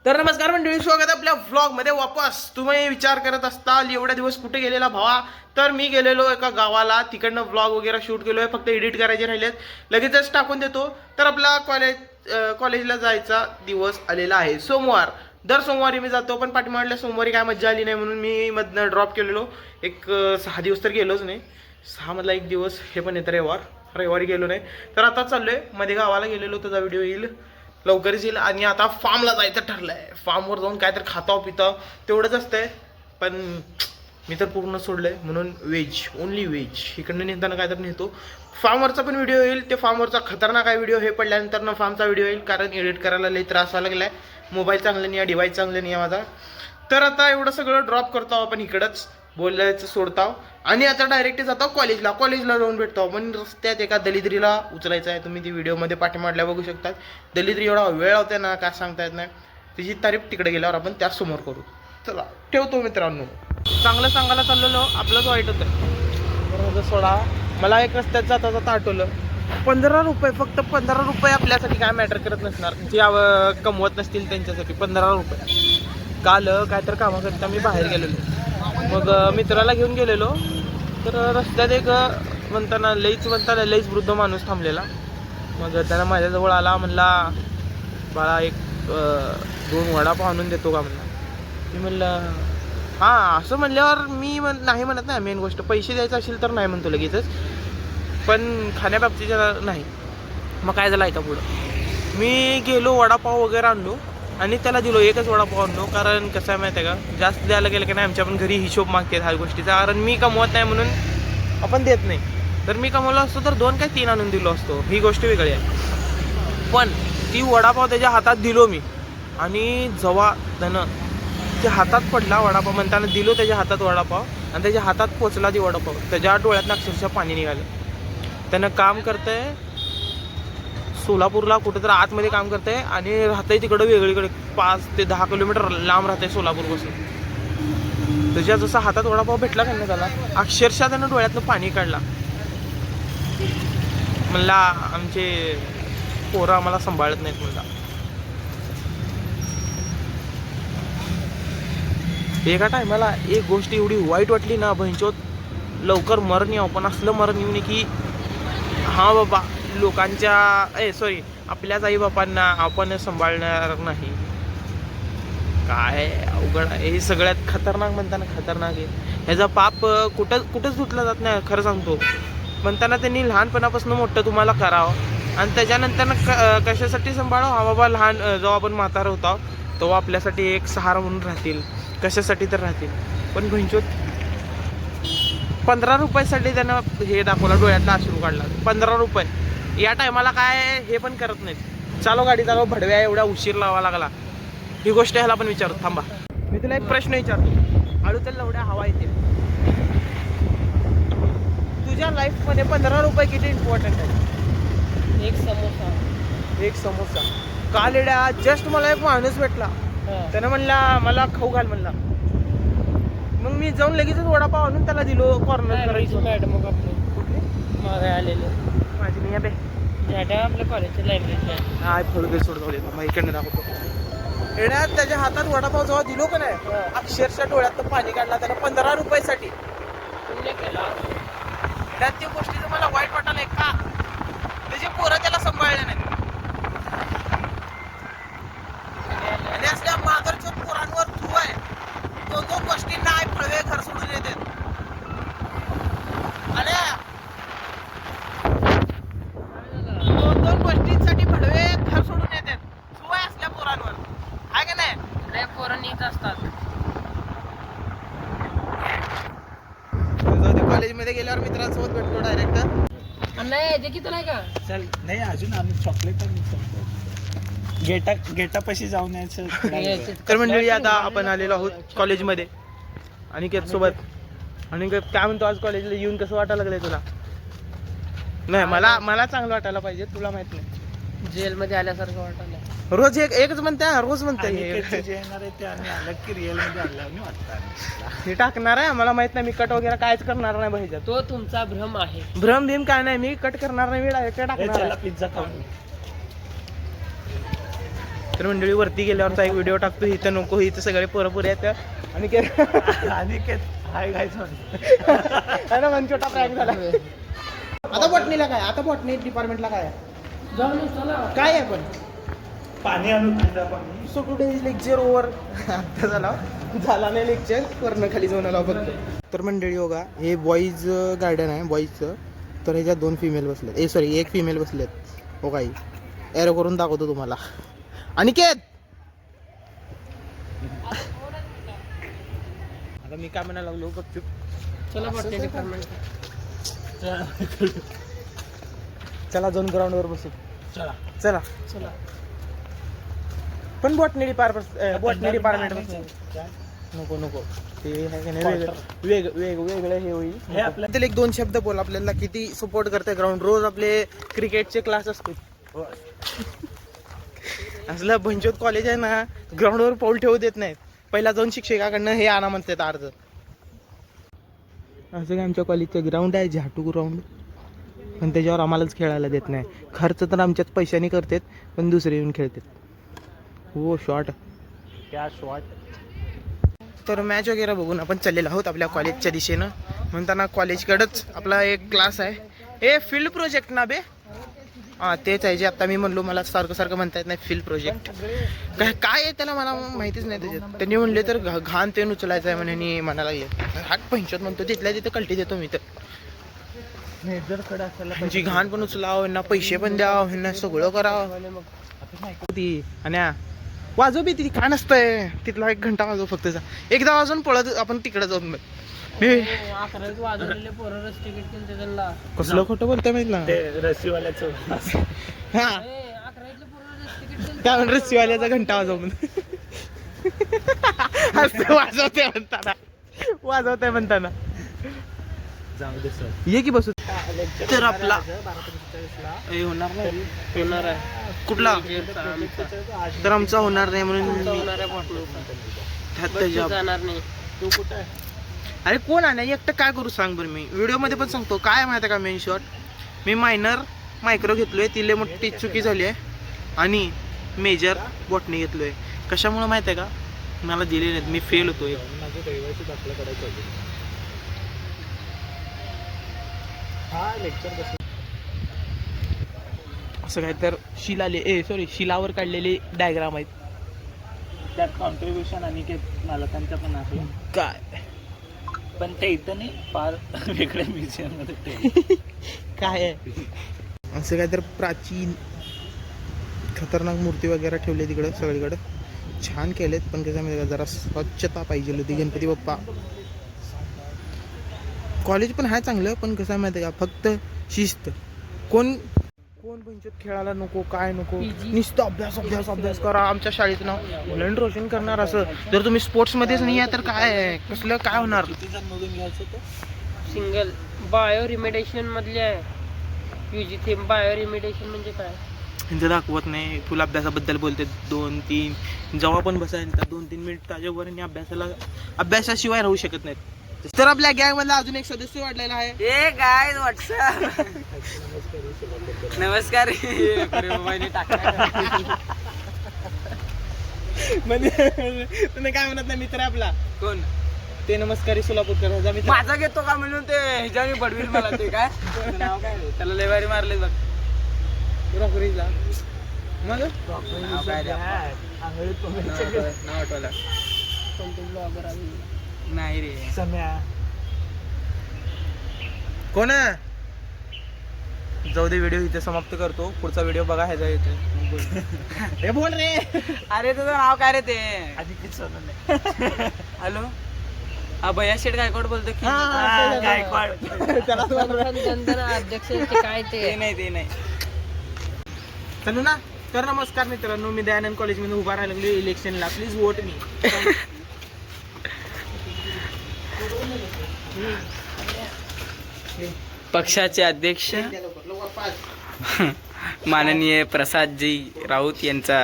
तर नमस्कार मंडळी, स्वागत आहे आपल्या व्लॉगमध्ये वापस. तुम्ही विचार करत असताल एवढ्या दिवस कुठे गेलेला भावा, तर मी गेलेलो एका गावाला. तिकडनं व्लॉग वगैरे शूट केलोय, फक्त एडिट करायचे राहिलेत, लगेचच टाकून देतो. तर आपला कॉलेजला जायचा दिवस आलेला आहे, सोमवार. दर सोमवारी मी जातो, पण पाठीमागल्या सोमवारी काय मज्जा आली नाही म्हणून मी मधनं ड्रॉप केलेलो. 6 दिवस तर गेलोच नाही. 6 मधला एक दिवस हे पण येतं रविवारी गेलो नाही. तर आता चाललोय मध्ये गावाला गेलेलो, त्याचा व्हिडिओ येईल लवकरच येईल. आणि आता फार्मला जायचं ठरलंय. फार्मवर जाऊन काय तर खाताव पिताव तेवढंच असतंय, पण मी तर पूर्ण सोडलंय. म्हणून ओनली व्हेज. इकडनं नेताना काय तर नेतो. फार्मवरचा पण व्हिडिओ येईल. ते फार्मवरचा खतरनाक आहे व्हिडिओ. हे पडल्यानंतर ना फार्मचा व्हिडिओ येईल, कारण एडिट करायला लई त्रास व्हायला लागलाय. मोबाईल चांगला नाही आहे, डिव्हाइस चांगलं नाही आहे माझा. तर आता एवढं सगळं ड्रॉप करतो आपण इकडंच, बोलायचं सोडताव. आणि आता डायरेक्ट जातो कॉलेजला जाऊन भेटतो. पण रस्त्यात एका दलिद्रीला उचलायचं आहे. तुम्ही ती व्हिडिओमध्ये पाठीमागल्या बघू शकतात. दलिद्री एवढा वेळ होते ना, काय सांगता येत नाही. तिची तारीफ तिकडे गेल्यावर आपण त्यासमोर करू. चला ठेवतो मित्रांनो. चांगलं सांगायला चाललेलो, आपलंच वाईट होतं. सोडा, मला एक रस्त्यात जाता आठवलं. 15 रुपये, फक्त 15 रुपये आपल्यासाठी काय मॅटर करत नसणार, जे कमवत नसतील त्यांच्यासाठी 15 रुपये. काल काय तर कामाकरिता मी बाहेर गेलेलो, मग मित्राला घेऊन गेलेलो. तर रस्त्यात एक म्हणताना लईच वृद्ध माणूस थांबलेला. मग त्यानं माझ्याजवळ आला, म्हणला बाळा एक 2 वडापाव आणून देतो का म्हणला. मी म्हणलं हां. असं म्हणल्यावर मी नाही म्हणत नाही. मेन गोष्ट पैसे द्यायचं असेल तर नाही म्हणतो लगेचच, पण खाण्याबाबतीच्या नाही. मग काय झालं ऐका पुढं. मी गेलो, वडापाव वगैरे आणलो आणि त्याला दिलो. एकच वडापाव आणलो, कारण कसं आहे माहिती आहे का, जास्त द्यायला गेलं की नाही आमच्या पण घरी हिशोब मागतात ह्या गोष्टीचा. कारण मी कमवत नाही म्हणून आपण देत नाही. तर मी कमवलं असतो तर 2 काय 3 आणून दिलो असतो, ही गोष्ट वेगळी आहे. पण ती वडापाव त्याच्या हातात दिलो मी, आणि जेव्हा त्यानं त्या हातात पडला वडापाव, म्हणताना दिलो त्याच्या हातात वडापाव, आणि त्याच्या हातात पोचला ती वडापाव, त्याच्या डोळ्यातनं अक्षरशः पाणी निघालं. त्यानं काम करतंय सोलापूरला, कुठं तर आतमध्ये काम करतंय, आणि राहतंय तिकडं वेगळीकडे 5 ते 10 किलोमीटर लांब राहतंय सोलापूरपासून. त्याच्या जसा हातात वडापाव भेटला का नाही त्याला, अक्षरशः त्यानं डोळ्यातनं पाणी काढला. म्हणला आमचे पोरं आम्हाला सांभाळत नाहीत म्हणला. एका टायमाला एक गोष्ट एवढी वाईट वाटली ना, भंचोत लवकर मरण यावं, पण असलं मरण येऊ नये की हां बाबा लोकांच्या आपल्याच आई बापांना आपण सांभाळणार नाही. काय अवघड आहे हे. सगळ्यात खतरनाक म्हणताना खतरनाक आहे. ह्याचा पाप कुठंच धुतला जात नाही, खरं सांगतो. म्हणताना त्यांनी लहानपणापासून मोठं तुम्हाला करावं, आणि त्याच्यानंतर कशासाठी सांभाळावं. हा बाबा लहान जेव्हा आपण म्हातारा होता तेव्हा आपल्यासाठी एक सहारा म्हणून राहतील, कशासाठी तर राहतील. पण भंचोत 15 रुपयासाठी त्यानं हे दाखवलं, डोळ्यातला अश्रू काढला. 15 रुपये या टायमाला काय हे पण करत नाहीत. चालो गाडी चालव, भडव्या एवढा उशीर लावा लागला. ही गोष्ट ह्याला पण विचारतो. थांबा, मी तुला एक प्रश्न विचारतो. आळूच्या एवढ्या हवा येते तुझ्या लाईफमध्ये 15 रुपये किती इम्पॉर्टंट आहे? एक समोसा. काल एवढ्या जस्ट मला एक माणूस भेटला, त्यानं म्हणला मला खाऊ घाल म्हणला. मग मी जाऊन लगेचच वडापाव आणून त्याला दिलो. कॉर्नर करायची मॅडम मागे आलेले माझी नाही बे, मॅडम आपल्या कॉलेजच्या लायब्ररीला. हाय फळगे सोडतो इकडनं दाखवतो. येण्यात त्याच्या हातात वडापाव जेव्हा दिलो का नाही, अक्षरशः डोळ्यात पाणी काढला त्याला 15 रुपयासाठी. त्यात त्या गोष्टीचं मला वाईट वाटायलंय का, त्याचे पोरं त्याला सांभाळले नाही. आणि असल्या मागरच्या पोरांवर तू आहे. 2 गोष्टींना आई फळवे घर सोडून येते. आणि 2 गोष्टींसाठी फळवे घर सोडून येतात. तू आहे असल्या पोरांवर, आहे का नाही? पोरं नीट असतात. कॉलेजमध्ये गेल्यावर मित्रांसोबत भेटतो डायरेक्ट. नाही ते किती नाही का चल. नाही अजून आम्ही चॉकलेट गेटापाशी जाऊन यायचं. तर मंडळी आता आपण आलेलो आहोत कॉलेजमध्ये आणि सोबत. आणि काय म्हणतो, आज कॉलेजला येऊन कसं वाटायला लागलंय तुला? नाही, मला चांगलं वाटायला पाहिजे, तुला माहित नाही. जेलमध्ये आल्यासारखं वाटलं. रोज एकच म्हणते, रोज म्हणते जे येणार आहे ते आम्ही आलं की रिअल मध्ये आलं वाटतं. हे टाकणार आहे. मला माहित नाही, मी कट वगैरे कायच करणार नाही भाई. तो तुमचा भ्रम आहे. भ्रम भीम काय नाही, मी कट करणार नाही, मी डायरेक्ट टाकणार. पिझ्झा खाऊन तर मंडळी वरती गेल्यावरचा एक व्हिडिओ टाकतो, इथं नको, इथं सगळे पोरं येतात आणि हाय गायच मन छोटा प्रँक झाला. आता बॉटनीला काय, आता बॉटनी डिपार्टमेंटला काय आहे? जाऊन ये, चला. काय आहे पण पाणी आणू थंड पाणी. So today is lecture over. आता झाला नाही लेक्चर, वरनं खाली जाऊन आला फक्त. तर मंडळी होगा, हे बॉईज गार्डन आहे बॉईजचं. तर ह्याच्यात 2 फिमेल बसलेत, सॉरी 1 फिमेल बसलेत हो काही. एरो करून दाखवतो तुम्हाला. अनिकेत आता मी काय म्हणायला लागलो गपचूप. चला बॉटनी डिपार्टमेंट. चला जाऊन ग्राउंडवर बसू. चला चला चला. पण बॉटनी डिपार्टमेंट नको नको ते आहे का नाही वेगळं हे होईल. हे आपल्या त्याला 1-2 शब्द बोल, आपल्याला किती सपोर्ट करते ग्राउंड. रोज आपले क्रिकेटचे क्लास असते. असलं भंचोत कॉलेज आहे ना, ग्राउंडवर पाऊल ठेवू देत नाहीत. पहिला जाऊन शिक्षकाकडनं हे आणा म्हणतात अर्ध. असं काय आमच्या कॉलेजचं ग्राउंड आहे, झाटू ग्राउंड, पण त्याच्यावर आम्हालाच खेळायला देत नाही. खर्च तर आमच्याच पैशाने करतात, पण दुसरे येऊन खेळतात. हो शॉर्ट क्या शॉट. तर मॅच वगैरे बघून आपण चाललेलो आहोत आपल्या कॉलेजच्या दिशेनं. म्हणताना कॉलेजकडंच आपला एक क्लास आहे. हे फील्ड प्रोजेक्ट ना बे, हां तेच आहे जे आता मी म्हणलो. मला सारखं म्हणता येत नाही फील्ड प्रोजेक्ट काय आहे त्याला, मला माहितीच नाही त्याच्यात. त्यांनी म्हणले तर घाण ते उचलायचं आहे म्हणे म्हणायला लागले. हात पंचायत म्हणतो, तिथल्या तिथं कल्टी देतो मी. तर मेजरकडे असायला म्हणजे घाण पण उचलावं, ह्यांना पैसे पण द्यावं, ह्यांना सगळं करावं. ती आणि वाजव बी ती काय नसतंय. तिथला 1 घंटा वाजव फक्त जा. एकदा वाजवून पळत आपण तिकडे जाऊन मी 11वीत वाजवलेले पोरं तिकीट केलं त्यांना. कसलं खोटं बोलतोय माहित ना. ते रस्सीवाल्याचं. हा 11वीतले पोरं तिकीट केलं. त्या रस्सीवाल्याचा घंटा वाजव म्हणून वाजवतोय म्हणताना जाऊ दे सर. ये की बसू. तर आपला 12:45 हे होणार नाही. होणार आहे कुठला आमचा. तर आमचा होणार नाही म्हणून होणार आहे बॉटनी. त्यात त्याच्या- जाणार नाही. तू कुठं आहे? अरे कोण आहे एकटं काय करू सांग बरं. मी व्हिडिओमध्ये पण सांगतो काय माहिती आहे का, मेन शॉट मी मायक्रो घेतलोय, तिले मोठी चुकी झाली आहे. आणि मेजर बॉटनी घेतलोय. कशामुळे माहिती आहे का, मला दिले नाहीत, मी फेल होतोय. माझं रहिवासी दाखला करायचं होतं. हा लेक्चर कसं असं काय तर शिलावर काढलेले डायग्राम आहेत. त्यात कॉन्ट्रीब्युशन आणि मालकांचं पण आहे. काय पण ते इथं नाही, फार वेगळ्या म्युझियममध्ये ते काय आहे असं काय तर प्राचीन खतरनाक मूर्ती वगैरे ठेवले तिकडे सगळीकडे. छान केलेत, पण कसं माहिती का, जरा स्वच्छता पाहिजे होती. गणपती बाप्पा कॉलेज पण आहे चांगलं, पण कसं माहिती आहे का, फक्त शिस्त. कोण पंचायत खेळायला नको, काय नको, नुसतं अभ्यास करा. आमच्या शाळेचं नाव बुलंद रोशन करणार. असं जर तुम्ही स्पोर्ट्समध्येच नाही आहे तर काय कसलं काय होणार. मधून घ्यायचं ते सिंगल बायो रिमेडिएशन मधले आहे. युजी थेम बायो रिमेडिएशन म्हणजे काय त्यांचं दाखवत नाही. फुल अभ्यासाबद्दल बोलते. 2-3 जेव्हा पण बसायला तर 2-3 मिनिट ताज्यावर अभ्यासाशिवाय राहू शकत नाहीत. तर आपल्या गँग मधला अजून एक सदस्य वाढलेला आहे. ए गाय व्हॉट्सअप. नमस्कार. म्हणजे तुम्ही काय म्हणत नाही मित्र आपला कोण ते नमस्कारी सोलापूरकर ह्याचा मित्र. माझा घेतो का म्हणून ते ह्याच्याने बडवील मला ते काय नाव काय त्याला लेवारी मारले बघ रॉकरीजला. मग नाव काय रे आपलं? नाव आठवलं कोणते ब्लॉगर आहे नाही रे सम्या. कोण आहे? जाऊ दे, व्हिडिओ इथे समाप्त करतो. पुढचा व्हिडिओ बघा ह्याचा येतो. हे बोल रे. अरे तुझं नाव काय रे ते आधी किती सोनं नाही. हॅलो भैया शेठ गायकवाड बोलतो की हा, गायकवाड. अध्यक्ष काय ते नाही चलू ना. तर नमस्कार मित्रांनो, मी दयानंद कॉलेजमध्ये उभा राहायला लागलो इलेक्शनला. प्लीज वोट मी. पक्षाचे अध्यक्ष माननीय प्रसादजी राऊत यांचा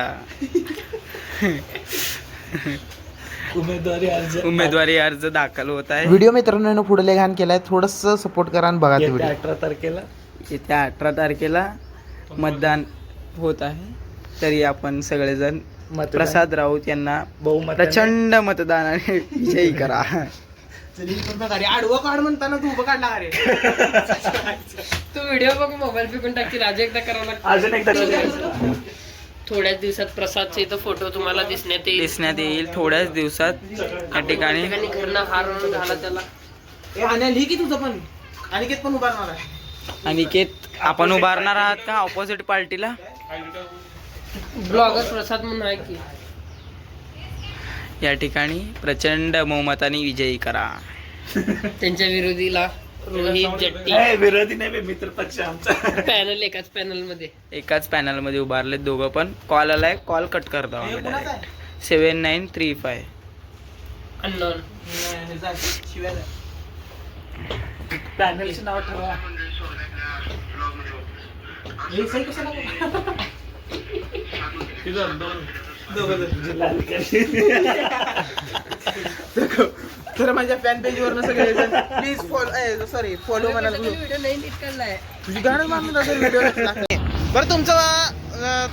उमेदवारी अर्ज दाखल होत आहे. व्हिडिओ मित्रांनो पुढे घाण केलाय, थोडस सपोर्ट करा आणि बघा ते व्हिडिओ. 18 तारखेला मतदान होत आहे. तरी आपण सगळेजण प्रसाद राऊत यांना बहुमताने प्रचंड मतदानाने विजयी करा. आडवं काढ म्हणताना तू उभं काढला अरे. तू व्हिडिओ बघ मोबाईल फेकून टाकतील राजा एकदा करावं लागतं. अजून एकदा करूया. थोड्याच दिवसात प्रसादचे इथं फोटो तुम्हाला दिसण्यात येईल. थोड्याच दिवसात या ठिकाणी ठिकाणी घरनं हार झाला त्याला. ए आणि लिही की तुझं पण अनिकेत पण उभारणार आहे. अनिकेत आपण उभारणार आहात का ऑपोजिट पार्टीला? ब्लॉगर प्रसाद म्हणून आहे की. या ठिकाणी प्रचंड बहुमताने विजयी करा. त्यांच्या विरोधीला रोहित जट्टी. ए, विरोधी नाही बे, मित्र पक्ष आमचा. पॅनल एकाच पॅनल मध्ये. एकाच पॅनल मध्ये उभारले दोघं पण. कॉल आलाय, कॉल कट करतो आम्ही direct. 7935. अननोन. शिव्या द्या. पॅनलचं नाव ठरवा. हे सही कशाला बोलतो? दोघं जिल्हाधिकारी. तर माझ्या फॅन पेज वरनं सगळे प्लीज फॉलो म्हणाल. व्हिडिओ नाही नीट काढलाय. तुझी गाणं मारून व्हिडिओ. बरं तुमचं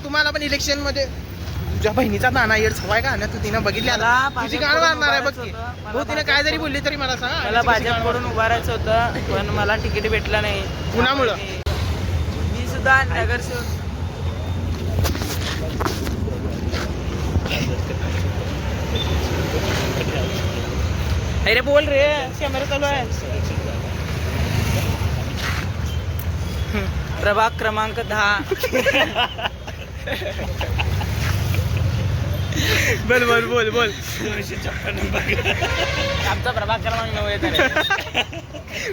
तुम्हाला पण इलेक्शन मध्ये तुझ्या बहिणीचा नाना येड हवाय का ना? तू तिनं बघितली आता तुझी गाणं मारणार आहे बघ की. हो तिने काय जरी बोलली तरी मला सांग. मला भाजपकडून उभारायचं होतं पण मला तिकीट भेटलं नाही. कुणामुळं? मी सुद्धा नगरसेवक. अरे बोल रे, कॅमेरा चालू आहे. प्रभाग क्रमांक 10. बोल बोल बोल बोल. 256. आमचा प्रभाग क्रमांक 9 येत आहे.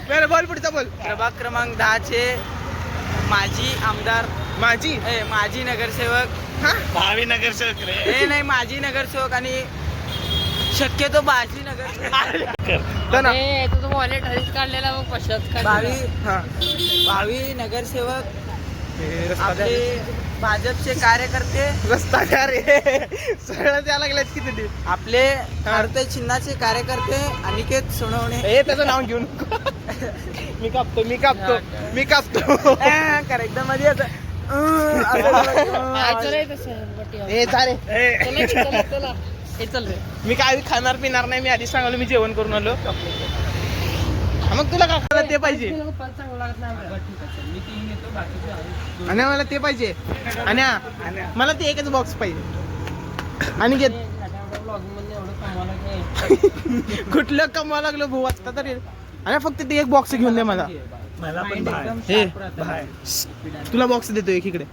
बरं बोल पुढचा बोल. प्रभाग क्रमांक 10 चे माजी आमदार, माझी माजी नगरसेवक, भावी नगरसेवक रे. हे नाही माजी नगरसेवक आणि शक्यतो माजी नगरसेवक. ए, तुझं वॉलेट हरीच काढलेला मग पश्चात भावी नगरसेवक आपले भाजपचे कार्यकर्ते, रस्ता द्या रे. सगळं द्या लागल्यात की तुझी. आपले भारतीय चिन्हाचे कार्यकर्ते अनिकेत सोनवणे. हे त्याचं नाव घेऊन मी कापतो मी कापतो मी कापतो. एकदम मध्ये येतं. हे जा रे. ए, चला हे चल रे. मी काय खाणार पिणार नाही. मी आधीच सांगालो मी जेवण करून आलो. मग तुला काय खायला ते पाहिजे आणि मला ते पाहिजे आणि मला ते एकच बॉक्स पाहिजे. आणि घेत कुठलं कमावा लागलो भाऊ वाचता तरी. आणि फक्त ते एक बॉक्स घेऊन दे मला. मला पण हे बाय. तुला बॉक्स देतो एक इकडे.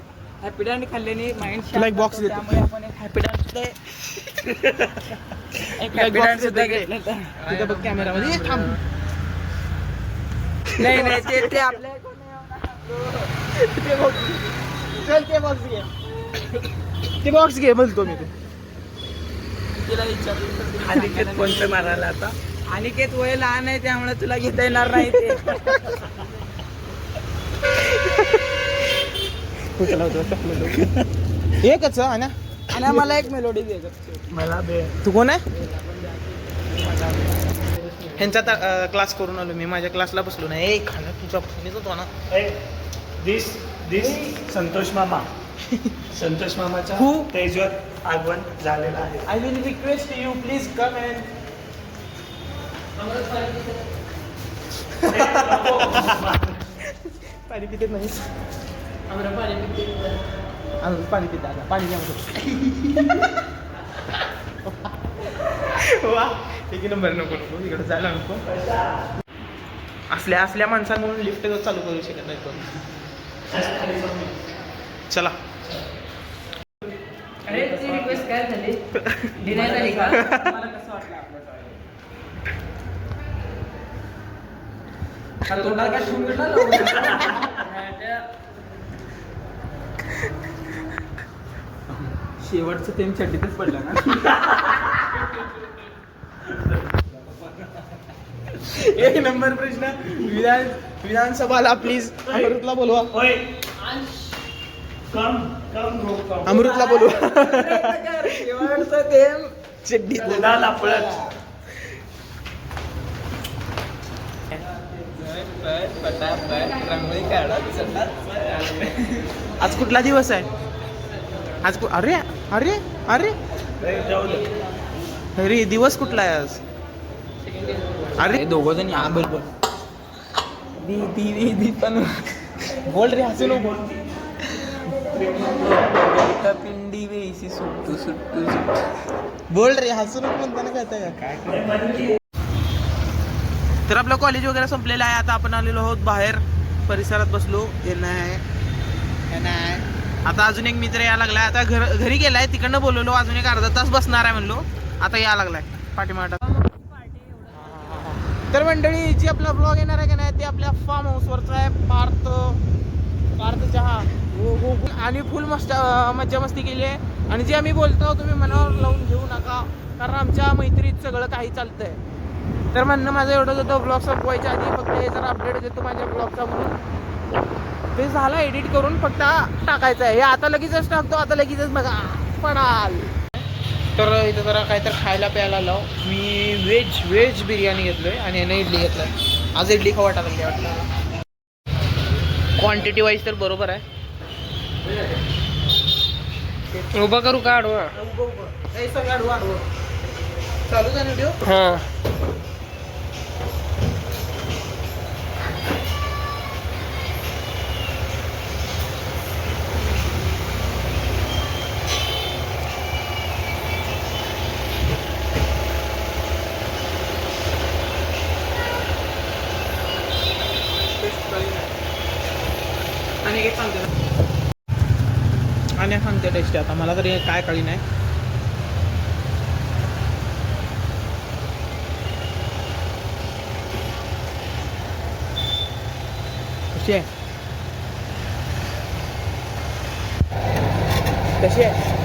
हॅपीडॅन्ट खाल्ल्याने माइंड तुला एक box देतो. त्यामुळे आपण एक हॅपीडॅन्ट box सुद्धा देतो. घेतलं. तिथं बघ कॅमेरामध्ये. थांब. नाही नाही ते आपल्या ते बॉक्स चल ते बॉक्स घे. ते बॉक्स घे बोलतो मी. तिला विचारलं. अनिकेत कोणतं मारायला आता? अनिकेत वय लहान आहे त्यामुळे तुला घेता येणार नाही ते. एकच आणि आणि मला एक मेलोडी दे. मला बे. तू कोण आहे? ह्यांचा क्लास करून आलो मी. माझ्या क्लासला बसलो नाही. खाणं तुझ्या फोनीच होतो ना. दिस संतोष मामा. संतोष मामाच्या Who? तेजवर आगमन झालेलं आहे. I will request you please come and पाणी पिते नाही. पाणी पिते आता. पाणी घ्या. वा एक नंबर. नको नको इकडे जायला नको. असल्या माणसां म्हणून लिफ्ट चालू करू शकत नाही कोण. चला. अरे ती रिक्वेस्ट काय झाली? डिनाय झाली का? मला कसं वाटलं आपलं तोंडाला काय ठेवून घेतलं? शेवटचं तेम चड्डीतच पडलं ना. एक नंबर प्रश्न. विधानसभाला प्लीज अमृतला बोलवा. होय. कम अमृतला बोलवा. शेवटचं तेम चड्डी उडाला पळत. रांगोळी काढा. आज कुठला दिवस आहे? आज अरे अरे अरे जाऊ दे. अरे दिवस कुठला आहे आज? अरे दोघं जण या बरोबर दी पण बोल रे, हसू नको. पिंडी वेसी सुट्टू सुट्टू सुट्टू. बोल रे, हसू नको म्हणताना कळतंय का? तर आपलं कॉलेज वगैरे संपलेलं आहे. आता आपण आलेलो आहोत बाहेर परिसरात बसलो. हे नाही. आता अजून एक मित्र यायला लागलाय. आता घरी गेलाय, तिकडनं बोलवलो, अजून एक अर्धा तास बसणार आहे म्हणलो. आता यायला लागलाय पाठीमागं. तर मंडळी, जी आपला ब्लॉग येणार आहे का नाही ते आपल्या फार्म हाऊसवरचा आहे. पार्थ चहा आणि फुल मज्जा मस्ती केली आहे. आणि जे आम्ही बोलतो तुम्ही मनावर लावून घेऊ नका, कारण आमच्या मैत्रीत सगळं काही चालतंय. तर म्हणणं माझं एवढंच होतं, ब्लॉग संपवायच्या आधी फक्त हे जरा अपडेट देतो माझ्या ब्लॉगचा म्हणून. ते झालं एडिट करून, फक्त टाकायचं आहे. हे आता लगेचच टाकतो, आता लगेचच बघा पडाल. तर इथं जरा काहीतरी खायला प्यायला लाव. मी व्हेज बिर्याणी घेतलोय आणि यानं इडली घेतलाय. आज इडली खाऊ वाटायला लागली वाटतं. क्वांटिटी वाईज तर बरोबर आहे. उभा करू का आडवा? सगळं आडवं चालू आहे व्हिडिओ. हा. आणि एक सांगते आणि सांगते टेस्ट. आता मला तरी काय कळी नाही. कशी आहे? कशी आहे?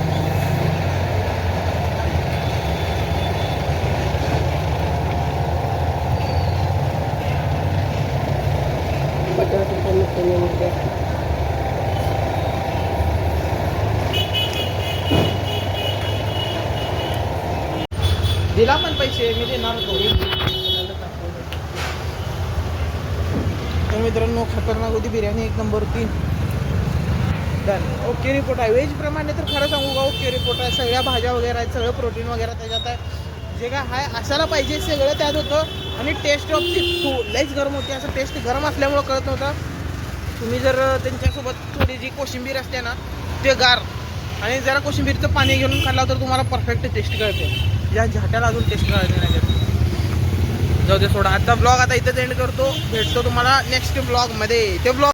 दिला पण पैसे मी देणार होतो. तर मित्रांनो, खतरनाक होती बिर्याणी, एक नंबर होती. डन. ओके रिपोर्ट आहे. व्हेजप्रमाणे तर खरं सांगू का, ओके रिपोर्ट आहे. सगळ्या भाज्या वगैरे आहेत, सगळं प्रोटीन वगैरे त्याच्यात आहे. जे काय आहे असायला पाहिजे सगळं त्यात होतं. आणि टेस्ट ऑफ सी लईच गरम होती. असं टेस्ट गरम असल्यामुळं कळत नव्हतं. तुम्ही जर त्यांच्यासोबत थोडी जी कोशिंबीर असते ना ते गार आणि जरा कोशिंबीरचं पाणी घेऊन खाल्ला तर तुम्हाला परफेक्ट टेस्ट कळते. या झाट्याला अजून टेस्ट कळते नाही. जाऊ दे सोडा. आता ब्लॉग आता इथेच एंड करतो. भेटतो तुम्हाला नेक्स्ट ब्लॉगमध्ये. ते ब्लॉग